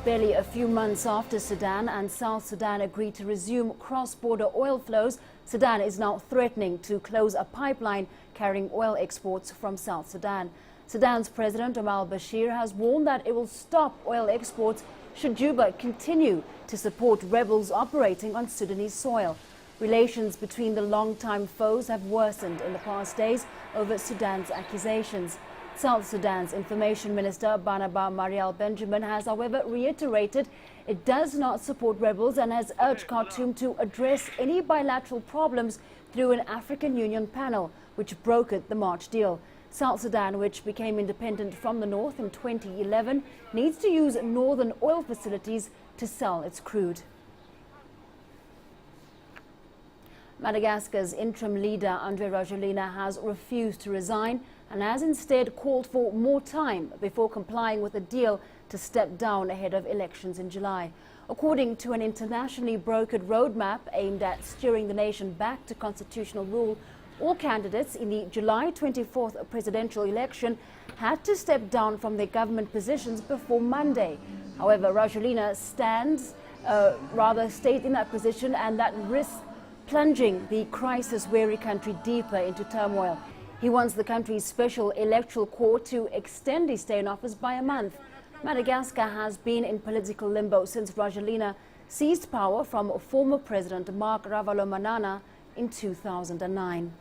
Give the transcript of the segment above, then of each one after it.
Barely a few months after Sudan and South Sudan agreed to resume cross-border oil flows, Sudan is now threatening to close a pipeline carrying oil exports from South Sudan. Sudan's President Omar al-Bashir has warned that it will stop oil exports should Juba continue to support rebels operating on Sudanese soil. Relations between the longtime foes have worsened in the past days over Sudan's accusations. South Sudan's Information Minister Barnaba Marial Benjamin has, however, reiterated it does not support rebels and has urged Khartoum to address any bilateral problems through an African Union panel, which brokered the March deal. South Sudan, which became independent from the north in 2011, needs to use northern oil facilities to sell its crude. Madagascar's interim leader, Andry Rajoelina, has refused to resign and has instead called for more time before complying with a deal to step down ahead of elections in July. According to an internationally brokered roadmap aimed at steering the nation back to constitutional rule, all candidates in the July 24th presidential election had to step down from their government positions before Monday. However, Rajoelina stayed in that position, and that risks plunging the crisis-weary country deeper into turmoil. He wants the country's special electoral court to extend his stay in office by a month. Madagascar has been in political limbo since Rajoelina seized power from former President Marc Ravalomanana in 2009.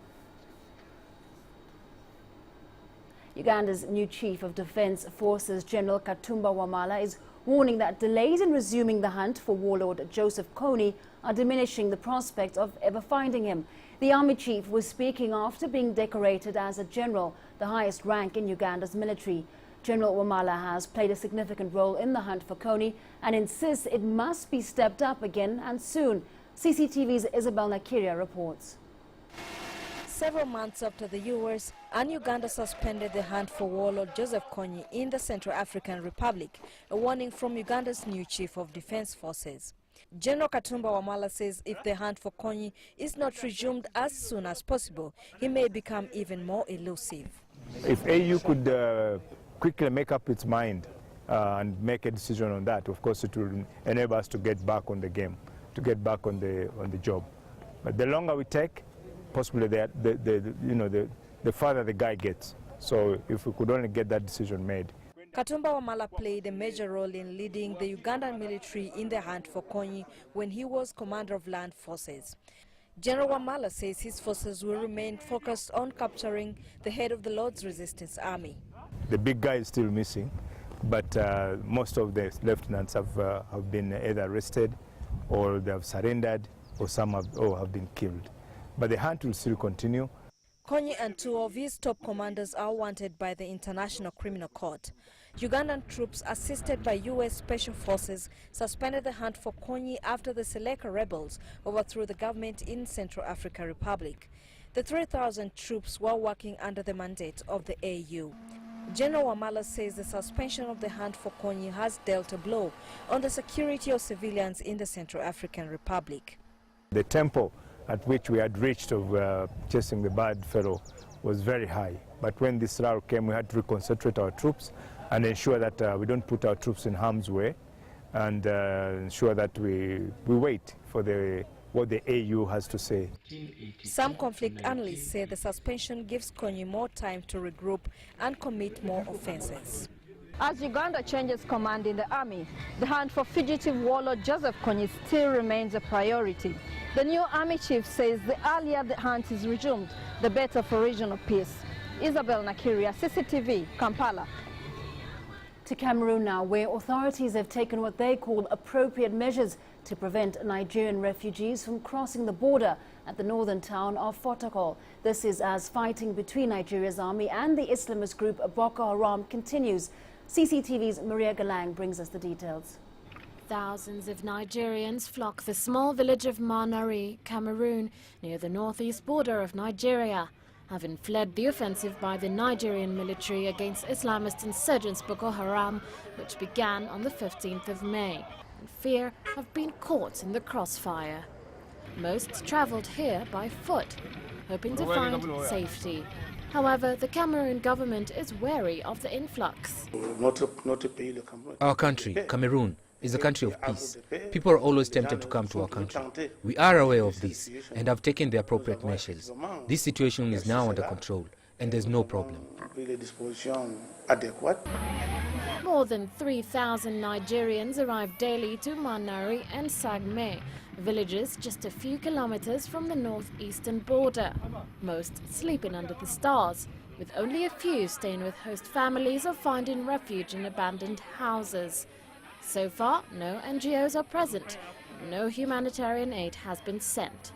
Uganda's new Chief of Defence Forces, General Katumba Wamala, is warning that delays in resuming the hunt for warlord Joseph Kony are diminishing the prospect of ever finding him. The army chief was speaking after being decorated as a general, the highest rank in Uganda's military. General Wamala has played a significant role in the hunt for Kony and insists it must be stepped up again and soon. CCTV's Isabel Nakiria reports. Several months after the US and Uganda suspended the hunt for warlord Joseph Kony in the Central African Republic, a warning from Uganda's new Chief of Defence Forces. General Katumba Wamala says if the hunt for Kony is not resumed as soon as possible, he may become even more elusive. If AU could quickly make up its mind and make a decision on that, of course it will enable us to get back on the game, to get back on the job. But the longer we take, possibly the farther the guy gets. So if we could only get that decision made. Katumba Wamala played a major role in leading the Ugandan military in the hunt for Kony when he was commander of land forces. General Wamala says his forces will remain focused on capturing the head of the Lord's Resistance Army. The big guy is still missing, but most of the lieutenants have been either arrested or they have surrendered, or some have been killed. But the hunt will still continue. Kony and two of his top commanders are wanted by the International Criminal Court. Ugandan troops assisted by US Special Forces suspended the hunt for Kony after the Seleka rebels overthrew the government in Central African Republic. The 3,000 troops were working under the mandate of the AU. General Wamala says the suspension of the hunt for Kony has dealt a blow on the security of civilians in the Central African Republic. The tempo at which we had reached of chasing the bad fellow was very high. But when this row came, we had to reconcentrate our troops and ensure that we don't put our troops in harm's way, and ensure that we wait for what the AU has to say. Some conflict analysts say the suspension gives Kony more time to regroup and commit more offences. As Uganda changes command in the army, the hunt for fugitive warlord Joseph Kony still remains a priority. The new army chief says the earlier the hunt is resumed, the better for regional peace. Isabel Nakiria, CCTV, Kampala. To Cameroon now, where authorities have taken what they call appropriate measures to prevent Nigerian refugees from crossing the border at the northern town of Fotokol. This is as fighting between Nigeria's army and the Islamist group Boko Haram continues. CCTV's Maria Galang brings us the details. Thousands of Nigerians flock the small village of Manari, Cameroon, near the northeast border of Nigeria, having fled the offensive by the Nigerian military against Islamist insurgents Boko Haram, which began on the 15th of May, and fear of being caught in the crossfire. Most travelled here by foot, hoping to find safety. However, the Cameroon government is wary of the influx. Our country, Cameroon, is a country of peace. People are always tempted to come to our country. We are aware of this and have taken the appropriate measures. This situation is now under control and there's no problem. More than 3,000 Nigerians arrive daily to Manari and Sagme, villages just a few kilometers from the northeastern border. Most sleeping under the stars, with only a few staying with host families or finding refuge in abandoned houses. So far, no NGOs are present. No humanitarian aid has been sent.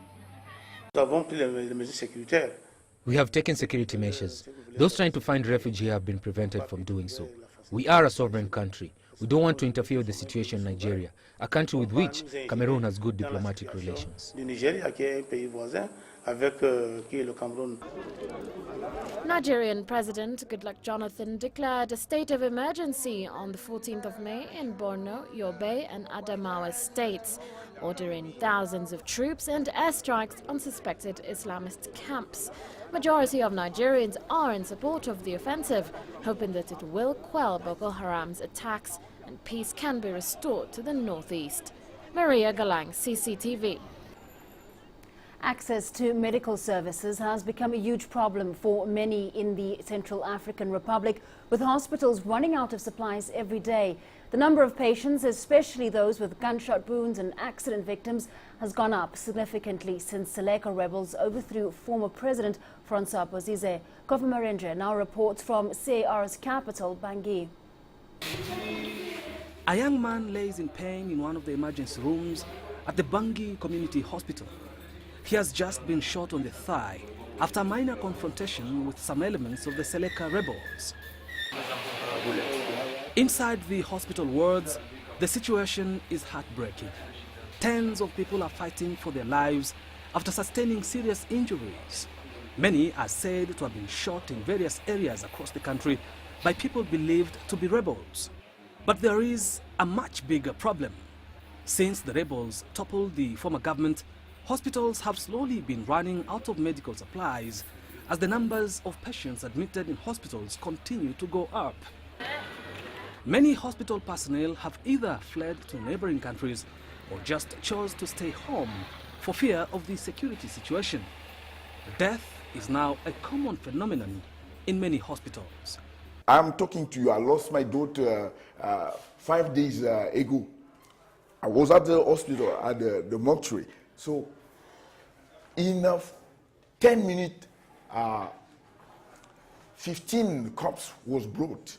We have taken security measures. Those trying to find refuge here have been prevented from doing so. We are a sovereign country. We don't want to interfere with the situation in Nigeria, a country with which Cameroon has good diplomatic relations. Nigerian President Goodluck Jonathan declared a state of emergency on the 14th of May in Borno, Yobe and Adamawa states, ordering thousands of troops and airstrikes on suspected Islamist camps. Majority of Nigerians are in support of the offensive, hoping that it will quell Boko Haram's attacks and peace can be restored to the northeast. Maria Galang, CCTV. Access to medical services has become a huge problem for many in the Central African Republic, with hospitals running out of supplies every day. The number of patients, especially those with gunshot wounds and accident victims, has gone up significantly since Seleka rebels overthrew former President Francois Bozize. Kofi Marenje now reports from CAR's capital, Bangui. A young man lays in pain in one of the emergency rooms at the Bangui Community Hospital. He has just been shot on the thigh after a minor confrontation with some elements of the Seleka rebels. Inside the hospital wards, the situation is heartbreaking. Tens of people are fighting for their lives after sustaining serious injuries. Many are said to have been shot in various areas across the country by people believed to be rebels. But there is a much bigger problem. Since the rebels toppled the former government, hospitals have slowly been running out of medical supplies as the numbers of patients admitted in hospitals continue to go up. Many hospital personnel have either fled to neighboring countries or just chose to stay home for fear of the security situation. Death is now a common phenomenon in many hospitals. I'm talking to you. I lost my daughter 5 days ago. I was at the hospital at the mortuary. So in 10 minutes, 15 cops was brought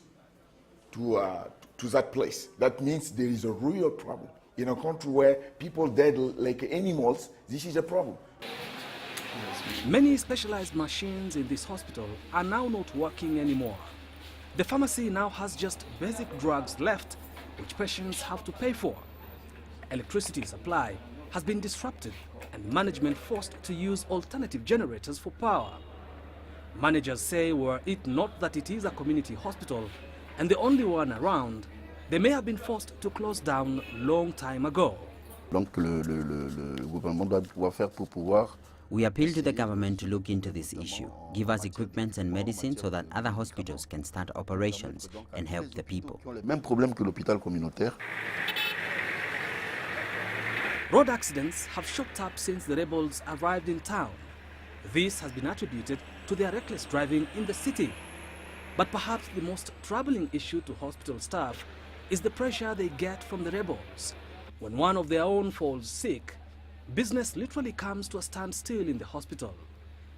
to that place. That means there is a real problem. In a country where people dead like animals, this is a problem. Many specialized machines in this hospital are now not working anymore. The pharmacy now has just basic drugs left, which patients have to pay for. Electricity supply has been disrupted and management forced to use alternative generators for power. Managers say were it not that it is a community hospital and the only one around, they may have been forced to close down long time ago. Donc le gouvernement doit pouvoir faire pour pouvoir. We appeal to the government to look into this issue, give us equipment and medicine so that other hospitals can start operations and help the people. Le même problème que l'hôpital communautaire. Road accidents have shot up since the rebels arrived in town. This has been attributed to their reckless driving in the city. But perhaps the most troubling issue to hospital staff is the pressure they get from the rebels. When one of their own falls sick, business literally comes to a standstill in the hospital.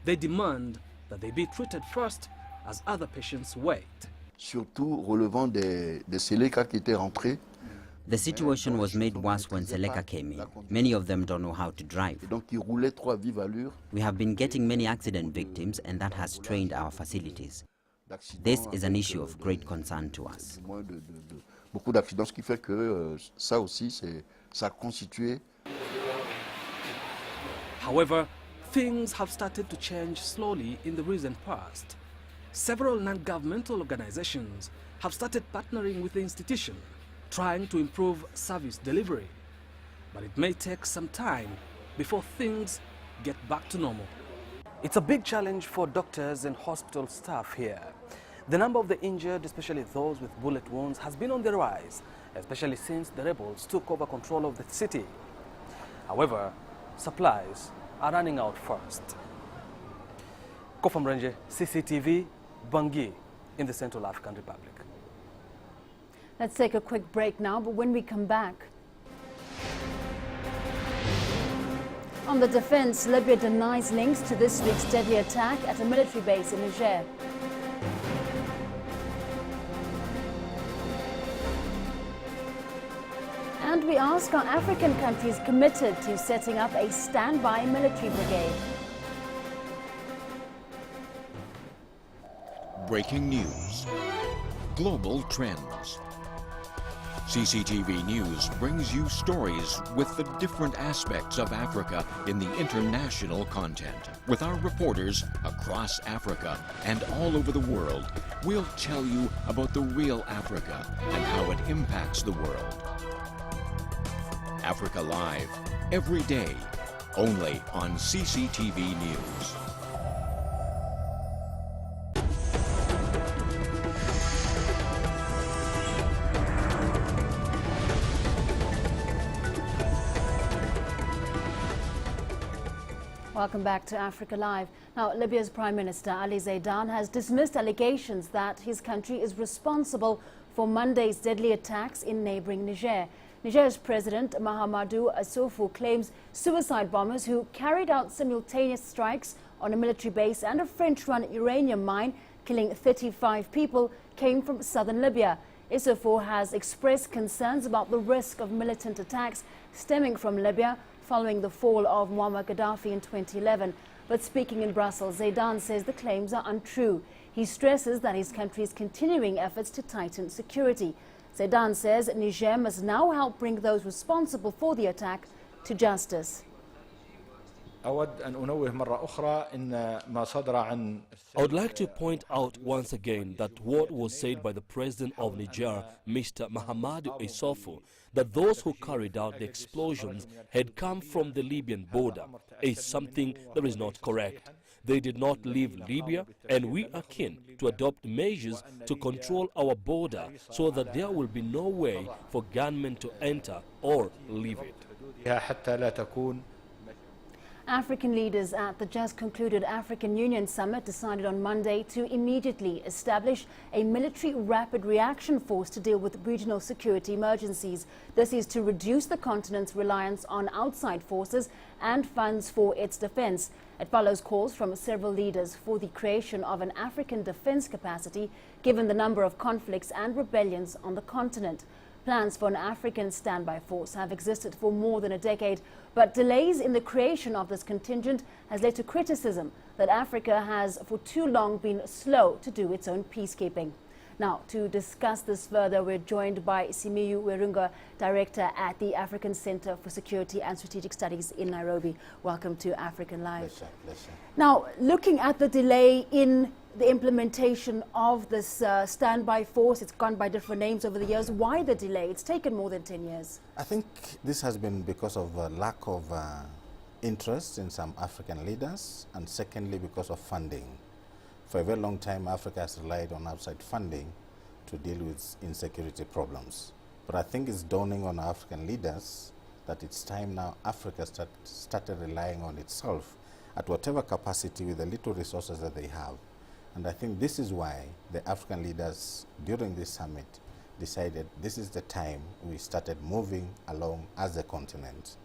They demand that they be treated first as other patients wait. Surtout relevant des Seleka qui étaient rentrés. The situation was made worse when Seleka came in. Many of them don't know how to drive. We have been getting many accident victims and that has strained our facilities. This is an issue of great concern to us. Beaucoup d'accidents, ce qui fait que ça aussi, ça a constitué. However, things have started to change slowly in the recent past. Several non-governmental organizations have started partnering with the institution, trying to improve service delivery. But it may take some time before things get back to normal. It's a big challenge for doctors and hospital staff here. The number of the injured, especially those with bullet wounds, has been on the rise, especially since the rebels took over control of the city. However, supplies are running out first. Kofam Renje, CCTV, Bangui, in the Central African Republic. Let's take a quick break now, but when we come back, on the defense, Libya denies links to this week's deadly attack at a military base in Niger. And we ask, are African countries committed to setting up a standby military brigade? Breaking news. Global trends. CCTV News brings you stories with the different aspects of Africa in the international content. With our reporters across Africa and all over the world, we'll tell you about the real Africa and how it impacts the world. Africa Live, every day, only on CCTV News. Welcome back to Africa Live. Now, Libya's Prime Minister Ali Zaidan has dismissed allegations that his country is responsible for Monday's deadly attacks in neighboring Niger. Niger's President Mahamadou Issoufou claims suicide bombers who carried out simultaneous strikes on a military base and a French-run uranium mine, killing 35 people, came from southern Libya. Issoufou has expressed concerns about the risk of militant attacks stemming from Libya following the fall of Muammar Gaddafi in 2011. But speaking in Brussels, Zaidan says the claims are untrue. He stresses that his country's continuing efforts to tighten security. Zaidan says Niger must now help bring those responsible for the attack to justice. I would like to point out once again that what was said by the President of Niger, Mr. Mahamadou Issoufou, that those who carried out the explosions had come from the Libyan border, is something that is not correct. They did not leave Libya, and we are keen to adopt measures to control our border so that there will be no way for gunmen to enter or leave it. African leaders at the just concluded African Union Summit decided on Monday to immediately establish a military rapid reaction force to deal with regional security emergencies. This is to reduce the continent's reliance on outside forces and funds for its defense. It follows calls from several leaders for the creation of an African defense capacity, given the number of conflicts and rebellions on the continent. Plans for an African standby force have existed for more than a decade, but delays in the creation of this contingent has led to criticism that Africa has for too long been slow to do its own peacekeeping. Now, to discuss this further, we're joined by Simiyu Werunga, Director at the African Center for Security and Strategic Studies in Nairobi. Welcome to African Live. Pleasure. Now, looking at the delay in the implementation of this standby force, it's gone by different names over the years. Why the delay? It's taken more than 10 years. I think this has been because of lack of interest in some African leaders, and secondly because of funding. For a very long time, Africa has relied on outside funding to deal with insecurity problems. But I think it's dawning on African leaders that it's time now Africa started relying on itself at whatever capacity with the little resources that they have. And I think this is why the African leaders during this summit decided this is the time we started moving along as a continent.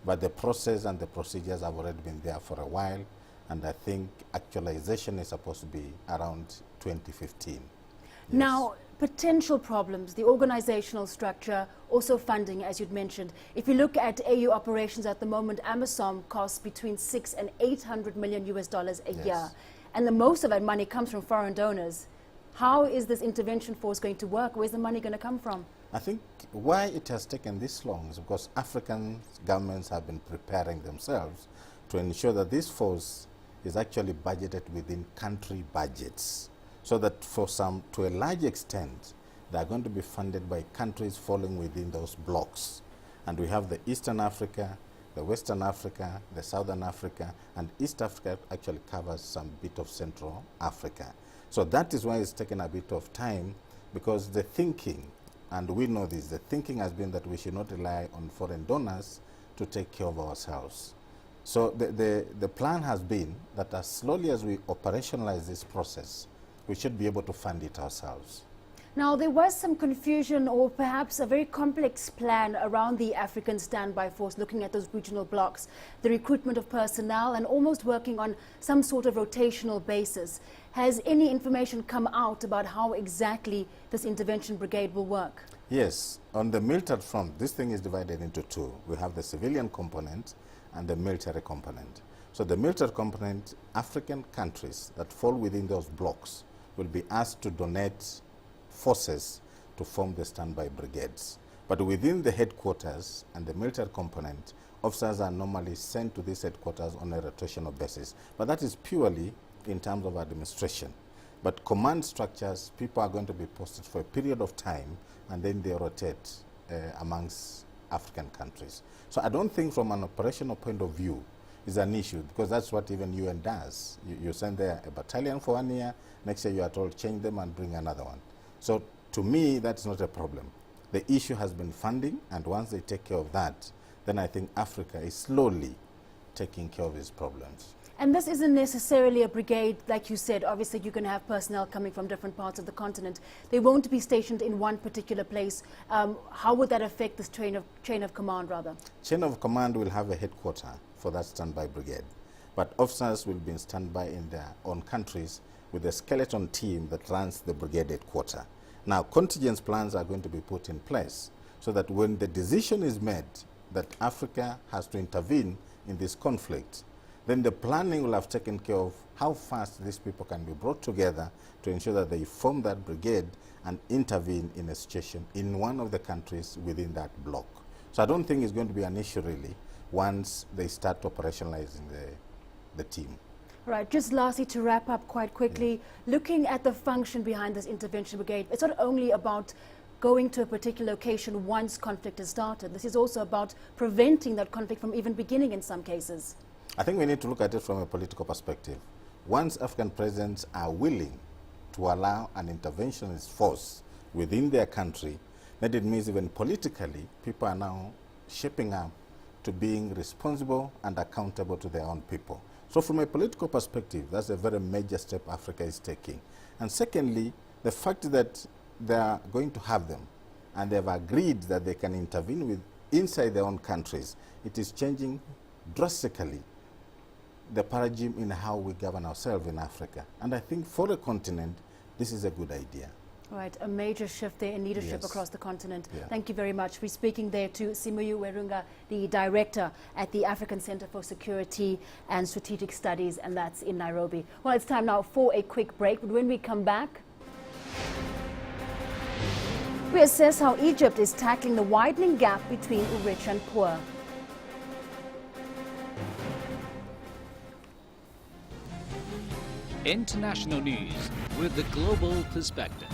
But the process and the procedures have already been there for a while, and I think actualization is supposed to be around 2015. Yes. Now, potential problems, the organizational structure, also funding, as you'd mentioned. If you look at AU operations at the moment, AMISOM costs between $600 and $800 million a year. And the most of that money comes from foreign donors. How is this intervention force going to work? Where's the money going to come from? I think why it has taken this long is because African governments have been preparing themselves to ensure that this force is actually budgeted within country budgets, so that to a large extent, they are going to be funded by countries falling within those blocks. And we have the Eastern Africa, the Western Africa, the Southern Africa, and East Africa actually covers some bit of Central Africa. So that is why it's taken a bit of time, because the thinking and we know this, the thinking has been that we should not rely on foreign donors to take care of ourselves. So the plan has been that as slowly as we operationalize this process, we should be able to fund it ourselves. Now, there was some confusion or perhaps a very complex plan around the African Standby Force, looking at those regional blocks, the recruitment of personnel and almost working on some sort of rotational basis. Has any information come out about how exactly this intervention brigade will work? Yes, on the military front, this thing is divided into two. We have the civilian component and the military component. So the military component, African countries that fall within those blocks will be asked to donate forces to form the standby brigades. But within the headquarters and the military component, officers are normally sent to these headquarters on a rotational basis. But that is purely in terms of administration. But command structures, people are going to be posted for a period of time and then they rotate amongst African countries. So I don't think from an operational point of view is an issue, because that's what even UN does. You send there a battalion for 1 year, next year you are told change them and bring another one. So to me, that's not a problem. The issue has been funding, and once they take care of that, then I think Africa is slowly taking care of its problems. And this isn't necessarily a brigade, like you said. Obviously, you're going to have personnel coming from different parts of the continent. They won't be stationed in one particular place. How would that affect this chain of command, rather? Chain of command will have a headquarter for that standby brigade. But officers will be in standby in their own countries with a skeleton team that runs the brigade headquarter. Now, contingence plans are going to be put in place so that when the decision is made that Africa has to intervene in this conflict, then the planning will have taken care of how fast these people can be brought together to ensure that they form that brigade and intervene in a situation in one of the countries within that block. So I don't think it's going to be an issue really once they start operationalizing the team. Right, just lastly, to wrap up quite quickly, looking at the function behind this intervention brigade, it's not only about going to a particular location once conflict has started. This is also about preventing that conflict from even beginning in some cases. I think we need to look at it from a political perspective. Once African presidents are willing to allow an interventionist force within their country, then it means even politically, people are now shaping up to being responsible and accountable to their own people. So from a political perspective, that's a very major step Africa is taking. And secondly, the fact that they are going to have them and they have agreed that they can intervene inside their own countries, it is changing drastically the paradigm in how we govern ourselves in Africa. And I think for a continent, this is a good idea. Right, a major shift there in leadership across the continent. Yeah. Thank you very much. We're speaking there to Simuyu Werunga, the director at the African Center for Security and Strategic Studies, and that's in Nairobi. Well, it's time now for a quick break, but when we come back, we assess how Egypt is tackling the widening gap between rich and poor. International news with the global perspective.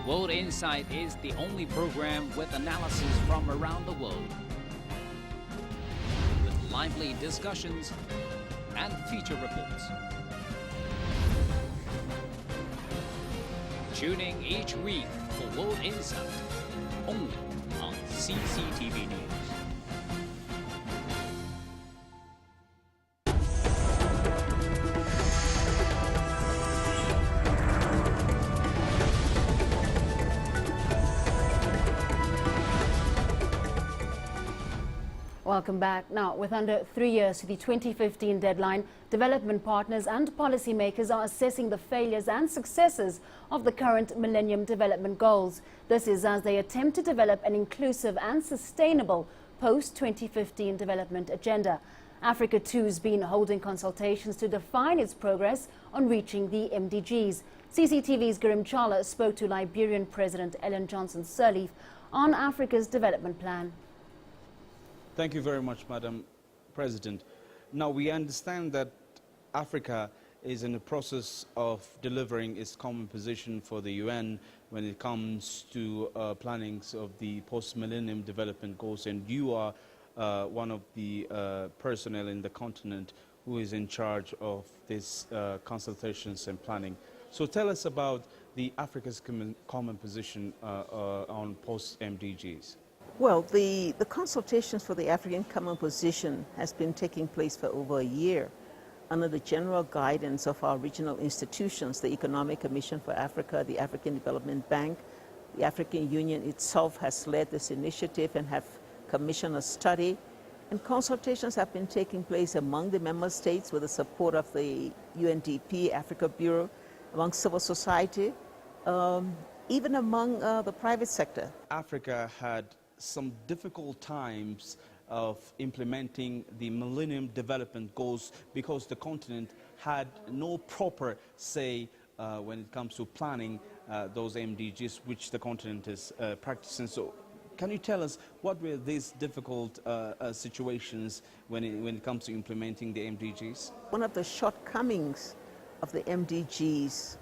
World Insight is the only program with analysis from around the world, with lively discussions and feature reports. Tune in each week for World Insight, only on CCTV News. Welcome back. Now, with under 3 years to the 2015 deadline, development partners and policymakers are assessing the failures and successes of the current Millennium Development Goals. This is as they attempt to develop an inclusive and sustainable post-2015 development agenda. Africa too has been holding consultations to define its progress on reaching the MDGs. CCTV's Grim Chala spoke to Liberian President Ellen Johnson Sirleaf on Africa's development plan. Thank you very much, Madam President. Now, we understand that Africa is in the process of delivering its common position for the UN when it comes to plannings of the post-millennium development goals, and you are one of the personnel in the continent who is in charge of these consultations and planning. So tell us about the Africa's common position on post-MDGs? Well, the consultations for the African Common Position has been taking place for over a year under the general guidance of our regional institutions, the Economic Commission for Africa, the African Development Bank. The African Union itself has led this initiative and have commissioned a study. And consultations have been taking place among the member states with the support of the UNDP, Africa Bureau, among civil society, even among the private sector. Africa had some difficult times of implementing the Millennium Development Goals because the continent had no proper say when it comes to planning those MDGs, which the continent is practicing. So can you tell us what were these difficult situations when it comes to implementing the MDGs? One of the shortcomings Of the MDGs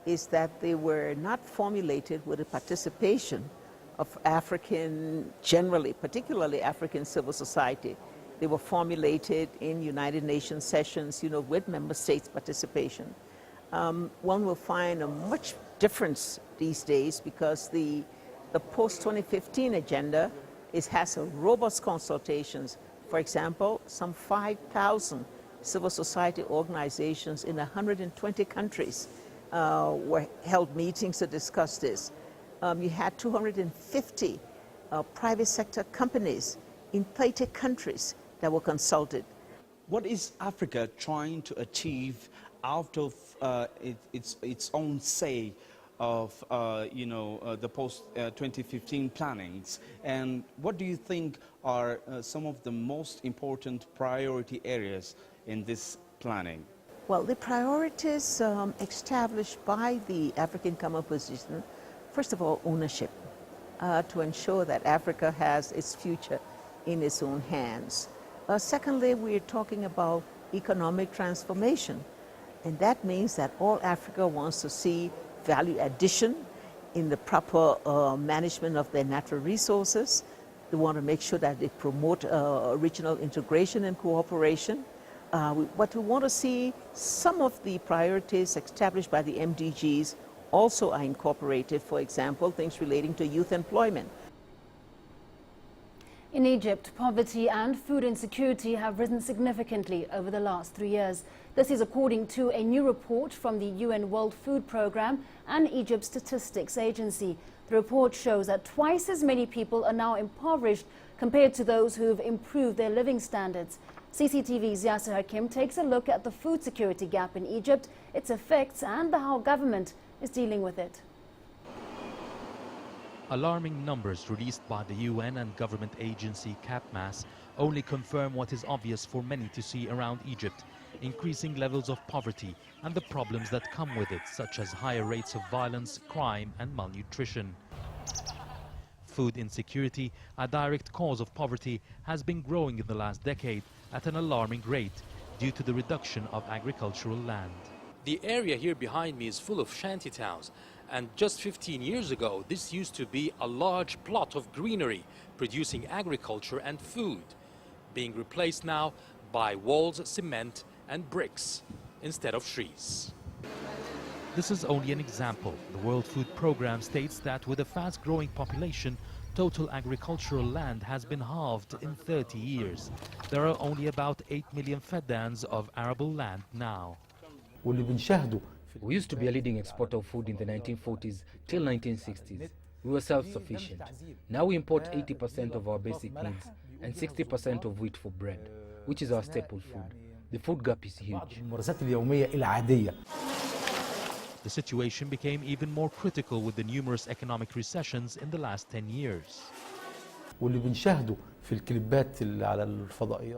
is that they were not formulated with the participation of African, generally, particularly African civil society. They were formulated in United Nations sessions, with member states' participation. One will find a much difference these days because the post-2015 agenda has a robust consultations. For example, some 5,000 civil society organizations in 120 countries were held meetings to discuss this. You had 250 private sector companies in 30 countries that were consulted. What is Africa trying to achieve out of its own say of the post-2015 plannings, and what do you think are some of the most important priority areas in this planning? Well, the priorities established by the African Common Position, first of all, ownership, to ensure that Africa has its future in its own hands. Secondly, we're talking about economic transformation, and that means that all Africa wants to see value addition in the proper management of their natural resources. They want to make sure that they promote regional integration and cooperation. What we want to see, some of the priorities established by the MDGs also are incorporated, for example, things relating to youth employment. In Egypt, poverty and food insecurity have risen significantly over the last 3 years. This is according to a new report from the UN World Food Programme and Egypt Statistics Agency. The report shows that twice as many people are now impoverished compared to those who have improved their living standards. CCTV's Yasser Hakim takes a look at the food security gap in Egypt, its effects and how government is dealing with it. Alarming numbers released by the UN and government agency CAPMAS only confirm what is obvious for many to see around Egypt: increasing levels of poverty and the problems that come with it, such as higher rates of violence, crime and malnutrition. Food insecurity, a direct cause of poverty, has been growing in the last decade at an alarming rate due to the reduction of agricultural land. The area here behind me is full of shanty towns, and just 15 years ago this used to be a large plot of greenery producing agriculture and food, being replaced now by walls, cement and bricks instead of trees. This is only an example. The World Food Programme states that with a fast-growing population, total agricultural land has been halved in 30 years. There are only about 8 million faddans of arable land now. We used to be a leading exporter of food in the 1940s till 1960s. We were self-sufficient. Now we import 80% of our basic needs and 60% of wheat for bread, which is our staple food. The food gap is huge. The situation became even more critical with the numerous economic recessions in the last 10 years.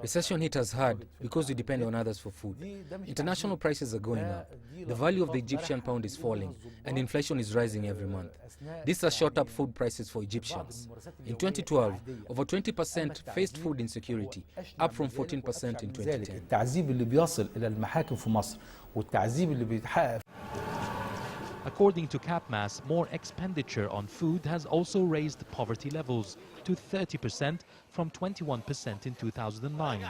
Recession hit us hard because we depend on others for food. International prices are going up. The value of the Egyptian pound is falling and inflation is rising every month. This has shot up food prices for Egyptians. In 2012, over 20% faced food insecurity, up from 14% in 2010. According to CAPMAS, more expenditure on food has also raised poverty levels to 30% from 21% in 2009.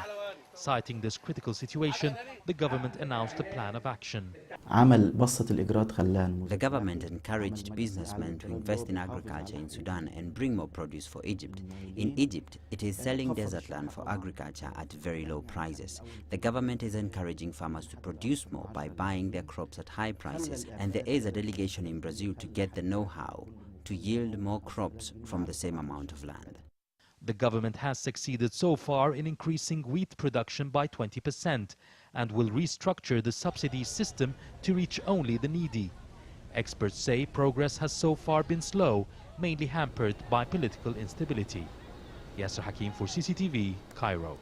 Citing this critical situation, the government announced a plan of action. The government encouraged businessmen to invest in agriculture in Sudan and bring more produce for Egypt. In Egypt, it is selling desert land for agriculture at very low prices. The government is encouraging farmers to produce more by buying their crops at high prices, and there is a delegation in Brazil to get the know-how to yield more crops from the same amount of land. The government has succeeded so far in increasing wheat production by 20% and will restructure the subsidy system to reach only the needy. Experts say progress has so far been slow, mainly hampered by political instability. Yasser Hakim for CCTV, Cairo.